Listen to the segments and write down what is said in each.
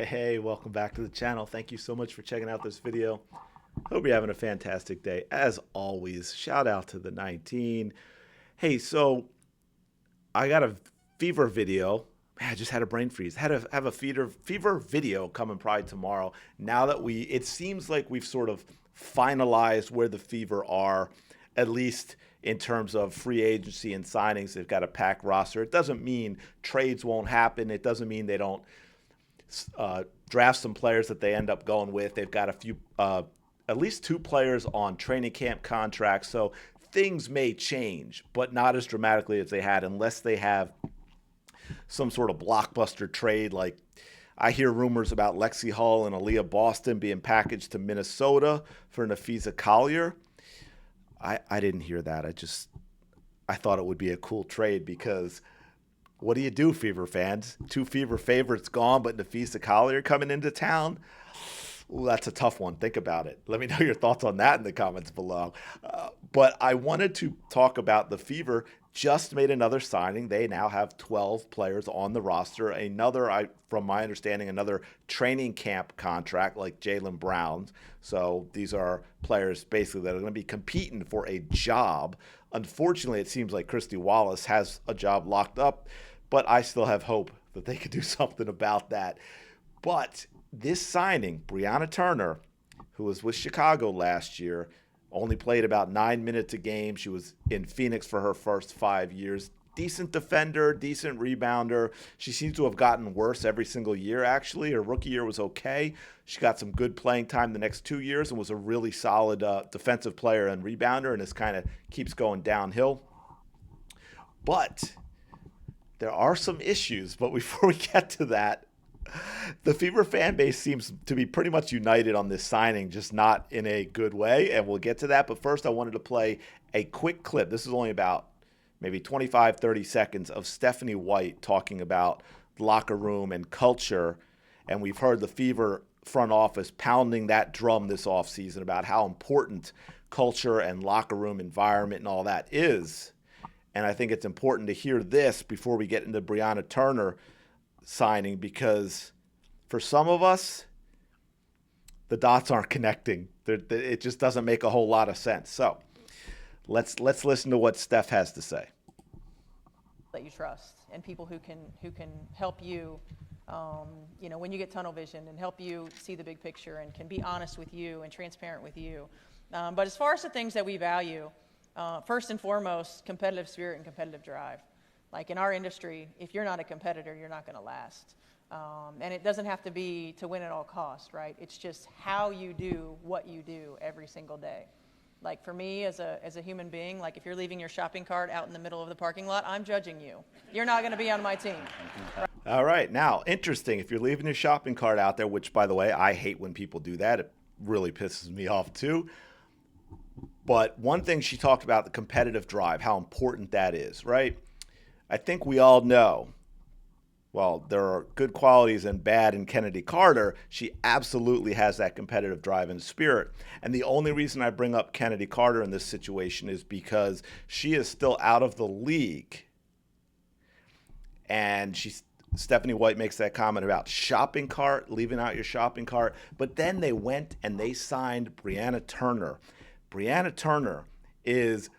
Hey, welcome back to the channel. Thank you so much for checking out this video. Hope you're having a fantastic day. As always, shout out to the 19. Hey, so I got a fever video. Man, I just had a brain freeze. Had to have a fever video coming probably tomorrow. Now that it seems like we've sort of finalized where the Fever are, at least in terms of free agency and signings. They've got a packed roster. It doesn't mean trades won't happen. It doesn't mean they don't draft some players that they end up going with. They've got at least two players on training camp contracts. So things may change, but not as dramatically as they had, unless they have some sort of blockbuster trade. Like I hear rumors about Lexi Hall and Aaliyah Boston being packaged to Minnesota for Nafisa Collier. I didn't hear that. I thought it would be a cool trade because what do you do, Fever fans? Two Fever favorites gone, but Nafisa Collier coming into town. Ooh, that's a tough one. Think about it. Let me know your thoughts on that in the comments below. But I wanted to talk about the Fever just made another signing. They now have 12 players on the roster. From my understanding, another training camp contract like Jaylen Brown's. So these are players basically that are going to be competing for a job. Unfortunately, it seems like Christy Wallace has a job locked up, but I still have hope that they could do something about that. But this signing, Brianna Turner, who was with Chicago last year, only played about 9 minutes a game. She was in Phoenix for her first 5 years. Decent defender, decent rebounder. She seems to have gotten worse every single year, actually. Her rookie year was okay. She got some good playing time the next 2 years and was a really solid defensive player and rebounder, and this kind of keeps going downhill. But there are some issues. But before we get to that, the Fever fan base seems to be pretty much united on this signing, just not in a good way, and we'll get to that. But first, I wanted to play a quick clip. This is only about maybe 25, 30 seconds of Stephanie White talking about the locker room and culture, and we've heard the Fever front office pounding that drum this offseason about how important culture and locker room environment and all that is. And I think it's important to hear this before we get into Brianna Turner signing, because for some of us, the dots aren't connecting. It just doesn't make a whole lot of sense. So let's listen to what Steph has to say. That you trust, and people who can help you, when you get tunnel vision, and help you see the big picture and can be honest with you and transparent with you. But as far as the things that we value, first and foremost, competitive spirit and competitive drive. Like in our industry, if you're not a competitor, you're not going to last. And it doesn't have to be to win at all costs, right? It's just how you do what you do every single day. Like for me as a human being, like if you're leaving your shopping cart out in the middle of the parking lot, I'm judging you. You're not going to be on my team. All right. Now, interesting. If you're leaving your shopping cart out there, which, by the way, I hate when people do that. It really pisses me off, too. But one thing she talked about, the competitive drive, how important that is, right? I think we all know, well, there are good qualities and bad in Kennedy Carter. She absolutely has that competitive drive and spirit. And the only reason I bring up Kennedy Carter in this situation is because she is still out of the league. And Stephanie White makes that comment about shopping cart, leaving out your shopping cart. But then they went and they signed Brianna Turner. Brianna Turner is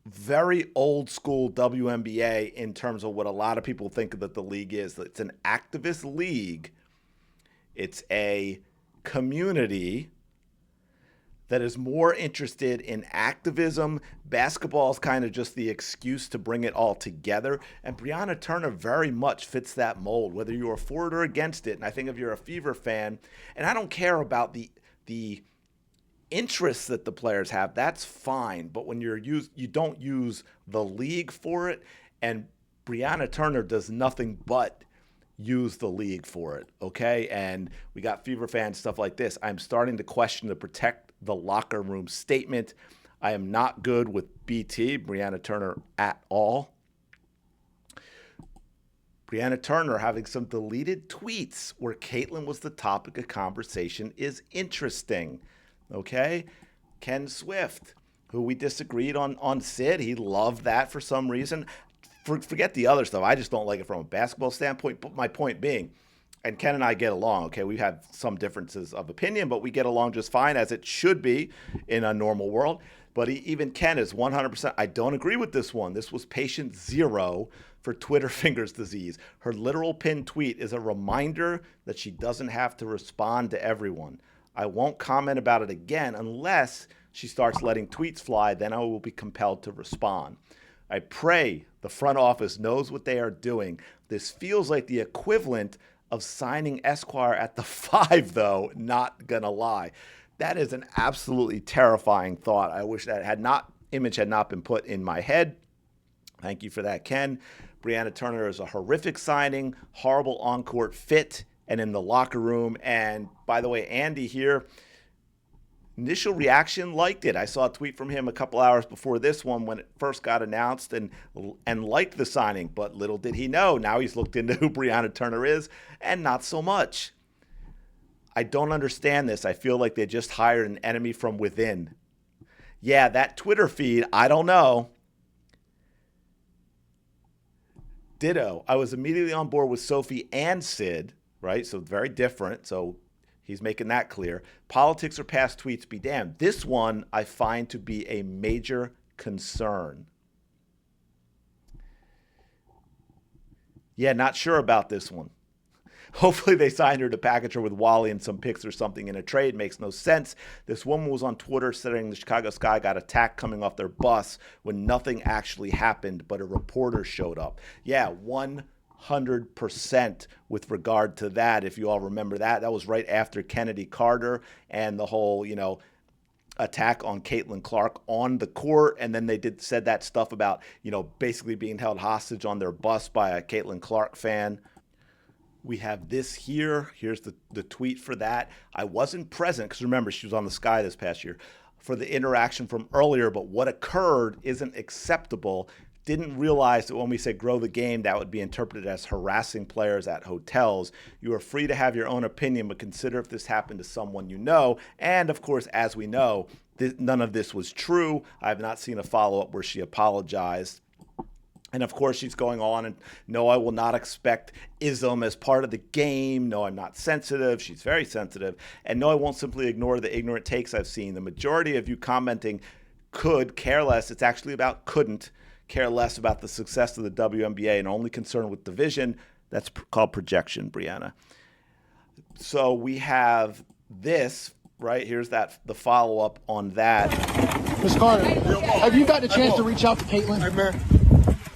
very old school WNBA in terms of what a lot of people think that the league is. It's an activist league. It's a community that is more interested in activism. Basketball is kind of just the excuse to bring it all together. And Brianna Turner very much fits that mold, whether you're for it or against it. And I think if you're a Fever fan, and I don't care about the interests that the players have, that's fine. But when you don't use the league for it, and Brianna Turner does nothing but use the league for it, okay? And we got Fever fans, stuff like this. I'm starting to question the protect the locker room statement. I am not good with BT, Brianna Turner, at all. Brianna Turner having some deleted tweets where Caitlyn was the topic of conversation is interesting. Okay, Ken Swift, who we disagreed on Sid, he loved that for some reason. Forget the other stuff. I just don't like it from a basketball standpoint. But my point being, and Ken and I get along, okay? We have some differences of opinion, but we get along just fine, as it should be in a normal world. But even Ken is 100%. I don't agree with this one. This was patient zero for Twitter fingers disease. Her literal pinned tweet is a reminder that she doesn't have to respond to everyone. I won't comment about it again unless she starts letting tweets fly. Then I will be compelled to respond. I pray the front office knows what they are doing. This feels like the equivalent of signing Esquire at the 5, though, not gonna lie. That is an absolutely terrifying thought. I wish that image had not been put in my head. Thank you for that, Ken. Brianna Turner is a horrific signing, horrible on-court fit, and in the locker room. And by the way, Andy here, initial reaction, liked it. I saw a tweet from him a couple hours before this one when it first got announced and liked the signing. But little did he know, now he's looked into who Brianna Turner is, and not so much. I don't understand this. I feel like they just hired an enemy from within. Yeah, that Twitter feed, I don't know. Ditto. I was immediately on board with Sophie and Sid, right? So very different. So he's making that clear. Politics or past tweets be damned. This one I find to be a major concern. Yeah, not sure about this one. Hopefully they signed her to package her with Wally and some pics or something in a trade. Makes no sense. This woman was on Twitter saying the Chicago Sky got attacked coming off their bus when nothing actually happened, but a reporter showed up. Yeah, 100% with regard to that. If you all remember that, that was right after Kennedy Carter and the whole, attack on Caitlin Clark on the court. And then they said that stuff about, basically being held hostage on their bus by a Caitlin Clark fan. We have this here. Here's the tweet for that. I wasn't present because remember, she was on the Sky this past year for the interaction from earlier, but what occurred isn't acceptable. Didn't realize that when we say grow the game, that would be interpreted as harassing players at hotels. You are free to have your own opinion, but consider if this happened to someone you know. And of course, as we know, none of this was true. I have not seen a follow-up where she apologized. And of course, she's going on and, no, I will not expect ism as part of the game. No, I'm not sensitive. She's very sensitive. And no, I won't simply ignore the ignorant takes I've seen. The majority of you commenting could care less. It's actually about couldn't care less about the success of the WNBA and only concerned with division. That's called projection, Brianna. So we have this, right? Here's the follow-up on that. Ms. Carter, have you gotten a chance to reach out to Caitlin? Hey, man.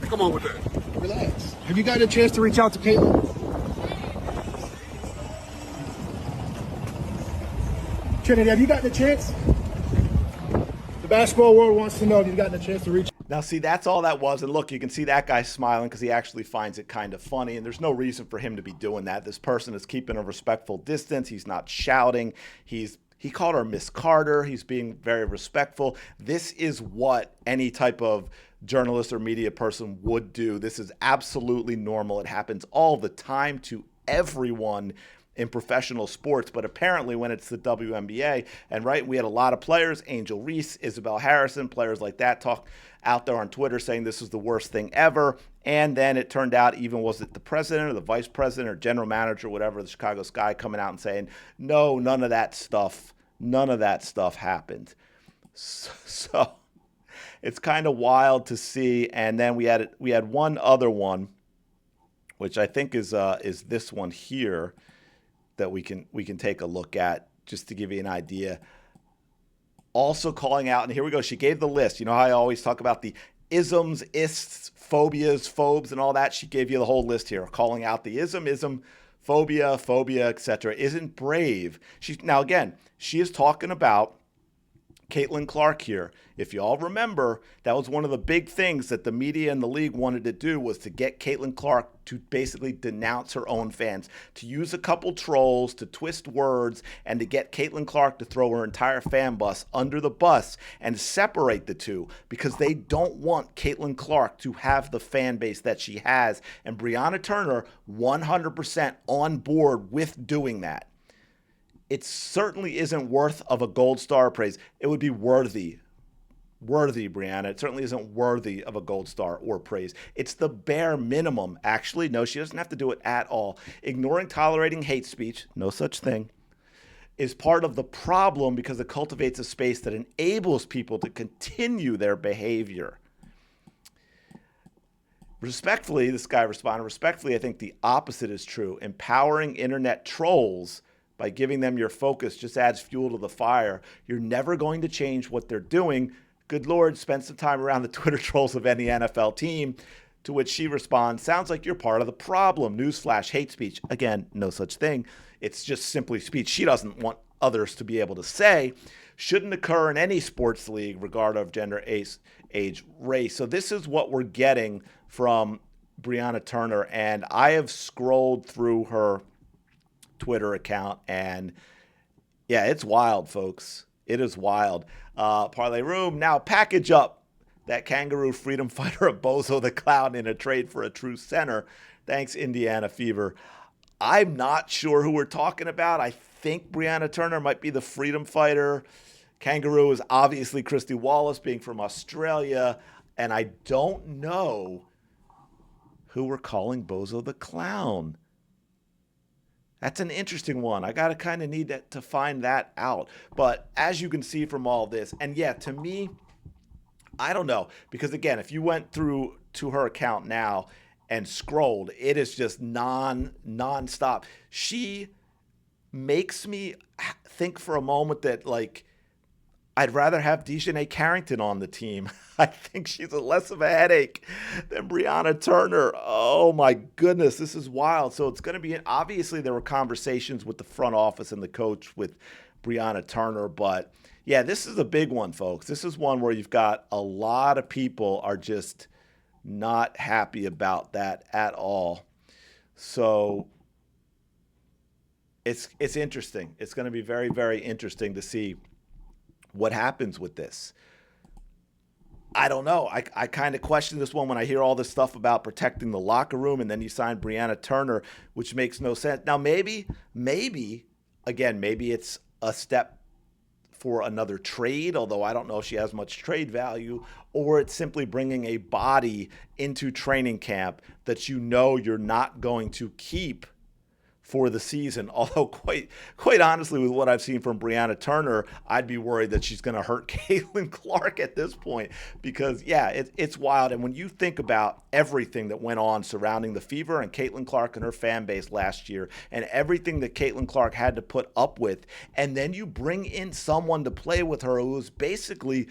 Come on with that. Relax. Have you gotten a chance to reach out to Caitlin? Trinity, have you gotten a chance? The basketball world wants to know if you've gotten a chance to reach. Now, see, that's all that was. And look, you can see that guy smiling because he actually finds it kind of funny. And there's no reason for him to be doing that. This person is keeping a respectful distance. He's not shouting. He called her Miss Carter. He's being very respectful. This is what any type of journalist or media person would do. This is absolutely normal. It happens all the time to everyone in professional sports, but apparently when it's the WNBA, and right, we had a lot of players, Angel Reese, Isabel Harrison, players like that talk out there on Twitter saying this was the worst thing ever. And then it turned out, even was it the president or the vice president or general manager, whatever, the Chicago Sky coming out and saying, no, none of that stuff happened. So it's kind of wild to see. And then we had one other one, which I think is this one here that we can take a look at just to give you an idea. Also calling out, and here we go. She gave the list. You know how I always talk about the isms, ists, phobias, phobes, and all that. She gave you the whole list here, calling out the ism, phobia, etc. Isn't brave. Now again, she is talking about Caitlin Clark here. If you all remember, that was one of the big things that the media and the league wanted to do, was to get Caitlin Clark to basically denounce her own fans, to use a couple trolls, to twist words, and to get Caitlin Clark to throw her entire fan bus under the bus and separate the two, because they don't want Caitlin Clark to have the fan base that she has. And Brianna Turner, 100% on board with doing that. It certainly isn't worth of a gold star praise. It would be worthy worthy, Brianna. It certainly isn't worthy of a gold star or praise. It's the bare minimum. Actually, no, she doesn't have to do it at all. Ignoring, tolerating hate speech, no such thing, is part of the problem because it cultivates a space that enables people to continue their behavior. Respectfully, this guy responded, respectfully, I think the opposite is true. Empowering internet trolls by giving them your focus just adds fuel to the fire. You're never going to change what they're doing. Good Lord, spend some time around the Twitter trolls of any NFL team. To which she responds, sounds like you're part of the problem. Newsflash, hate speech. Again, no such thing. It's just simply speech she doesn't want others to be able to say. Shouldn't occur in any sports league, regardless of gender, age, race. So this is what we're getting from Brianna Turner. And I have scrolled through her Twitter account, and yeah, it's wild, folks. It is wild. Parlay Room, now package up that kangaroo freedom fighter of Bozo the Clown in a trade for a true center. Thanks, Indiana Fever. I'm not sure who we're talking about. I think Brianna Turner might be the freedom fighter. Kangaroo is obviously Christy Wallace, being from Australia. And I don't know who we're calling Bozo the Clown. That's an interesting one. I got to kind of need to find that out. But as you can see from all this, and yeah, to me, I don't know. Because again, if you went through to her account now and scrolled, it is just non-stop. She makes me think for a moment that, like, I'd rather have Dejanay Carrington on the team. I think she's less of a headache than Brianna Turner. Oh my goodness, this is wild. So it's going to be, obviously there were conversations with the front office and the coach with Brianna Turner, but yeah, this is a big one, folks. This is one where you've got a lot of people are just not happy about that at all. So it's interesting. It's going to be very, very interesting to see what happens with this. I don't know. I kind of question this one when I hear all this stuff about protecting the locker room, and then you sign Brianna Turner, which makes no sense. Now, maybe it's a step for another trade, although I don't know if she has much trade value, or it's simply bringing a body into training camp that you know you're not going to keep for the season. Although quite honestly, with what I've seen from Brianna Turner, I'd be worried that she's going to hurt Caitlin Clark at this point, because yeah, it's wild. And when you think about everything that went on surrounding the Fever and Caitlin Clark and her fan base last year, and everything that Caitlin Clark had to put up with, and then you bring in someone to play with her who was basically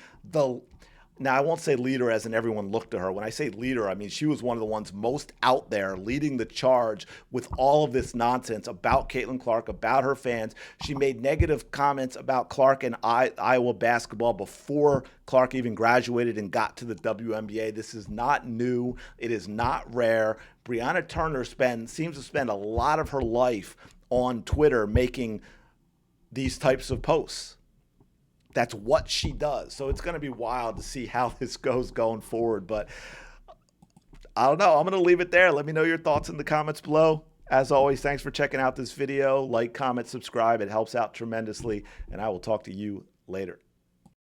now, I won't say leader as in everyone looked to her. When I say leader, I mean she was one of the ones most out there leading the charge with all of this nonsense about Caitlin Clark, about her fans. She made negative comments about Clark and Iowa basketball before Clark even graduated and got to the WNBA. This is not new. It is not rare. Brianna Turner seems to spend a lot of her life on Twitter making these types of posts. That's what she does. So it's going to be wild to see how this goes going forward. But I don't know. I'm going to leave it there. Let me know your thoughts in the comments below. As always, thanks for checking out this video. Like, comment, subscribe. It helps out tremendously. And I will talk to you later.